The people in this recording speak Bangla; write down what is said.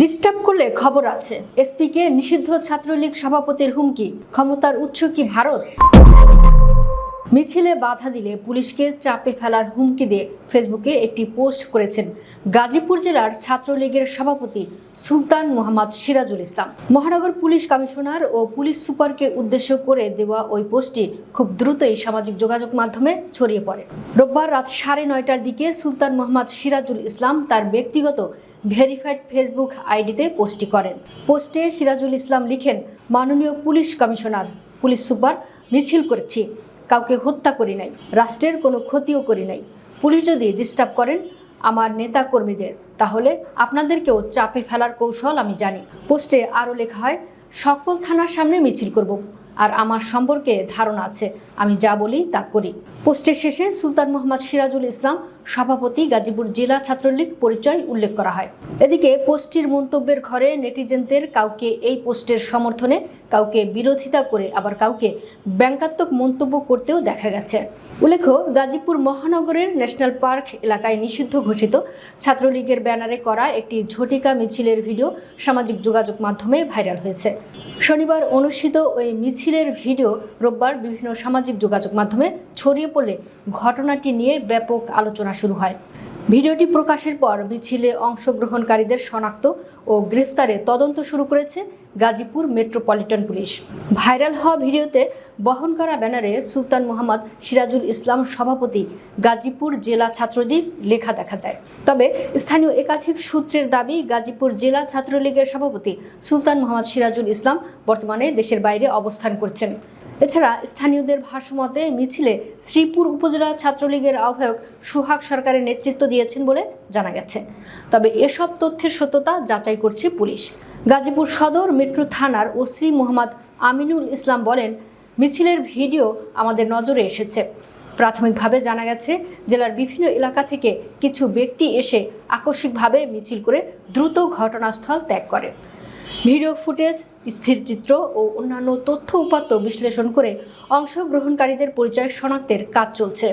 ডিস্টার্ব করলে খবর আছে। এসপিকে নিষিদ্ধ ছাত্রলীগ সভাপতির হুমকি, ক্ষমতার উৎস কি ভারত? মিছিলে বাধা দিলে পুলিশকে চাপে ফেলার হুমকি দিয়ে ফেসবুকে একটি পোস্ট করেছেন গাজীপুর জেলার ছাত্রলীগের সভাপতি সুলতান মোহাম্মদ সিরাজুল ইসলাম। মহানগর পুলিশ কমিশনার ও পুলিশ সুপারকে উদ্দেশ্য করে দেওয়া ওই পোস্টটি খুব দ্রুতই সামাজিক যোগাযোগ মাধ্যমে ছড়িয়ে পড়ে। রোববার রাত 9:30টার দিকে সুলতান মোহাম্মদ সিরাজুল ইসলাম তার ব্যক্তিগত ভেরিফাইড ফেসবুক আইডিতে পোস্টটি করেন। পোস্টে সিরাজুল ইসলাম লিখেন, মাননীয় পুলিশ কমিশনার, পুলিশ সুপার, মিছিল করেছি, কাউকে হত্যা করি নাই, রাষ্ট্রের কোনো ক্ষতিও করি নাই। পুলিশ যদি ডিস্টার্ব করেন আমার নেতা কর্মীদের, তাহলে আপনাদেরকেও চাপে ফেলার কৌশল আমি জানি। পোস্টে আরও লেখা হয়, সকল থানার সামনে মিছিল করব, আর আমার সম্পর্কে ধারণা আছে, আমি যা বলি তা করি। পোস্টের শেষে সুলতান মোহাম্মদ সিরাজুল ইসলাম, সভাপতি, গাজীপুর জেলা ছাত্রলীগ পরিচয় উল্লেখ করা হয়। এদিকে পোস্টটির মন্তব্যের ঘরে নেটিজেনদের কাউকে এই পোস্টের সমর্থনে, কাউকে বিরোধিতা করে, আবার কাউকে ব্যঙ্গাত্মক মন্তব্য করতেও দেখা গেছে। উল্লেখ্য, গাজীপুর মহানগরের ন্যাশনাল পার্ক এলাকায় নিষিদ্ধ ঘোষিত ছাত্রলীগের ব্যানারে করা একটি ঝটিকা মিছিলের ভিডিও সামাজিক যোগাযোগ মাধ্যমে ভাইরাল হয়েছে। শনিবার অনুষ্ঠিত ওই মিছিলের ভিডিও রোববার বিভিন্ন সামাজিক যোগাযোগ মাধ্যমে ছড়িয়ে পড়লে ঘটনাটি নিয়ে ব্যাপক আলোচনা শুরু হয়। ভিডিওটি প্রকাশের পর মিছিলে অংশগ্রহণকারীদের শনাক্ত ও গ্রেফতারে তদন্ত শুরু করেছে গাজীপুর মেট্রোপলিটন পুলিশ। ভাইরাল হওয়া ভিডিওতে বহন করা ব্যানারে সুলতান মোহাম্মদ সিরাজুল ইসলাম, সভাপতি, গাজীপুর জেলা ছাত্রলীগ লেখা দেখা যায়। তবে স্থানীয় একাধিক সূত্রের দাবি, গাজীপুর জেলা ছাত্রলীগের সভাপতি সুলতান মোহাম্মদ সিরাজুল ইসলাম বর্তমানে দেশের বাইরে অবস্থান করছেন। এছাড়া স্থানীয়দের ভাষ্যমতে মিছিলে শ্রীপুর উপজেলা ছাত্রলীগের আহ্বায়ক সোহাগ সরকারের নেতৃত্ব দিয়েছেন বলে জানা গেছে। তবে এসব তথ্যের সত্যতা যাচাই করছে পুলিশ। গাজীপুর সদর মেট্রো থানার ওসি মোহাম্মদ আমিনুল ইসলাম বলেন, মিছিলের ভিডিও আমাদের নজরে এসেছে। প্রাথমিকভাবে জানা গেছে, জেলার বিভিন্ন এলাকা থেকে কিছু ব্যক্তি এসে আকস্মিকভাবে মিছিল করে দ্রুত ঘটনাস্থল ত্যাগ করে। ভিডিও ফুটেজ, স্থিরচিত্র ও অন্যান্য তথ্য উপাত্ত বিশ্লেষণ করে অংশগ্রহণকারীদের পরিচয় শনাক্তের কাজ চলছে।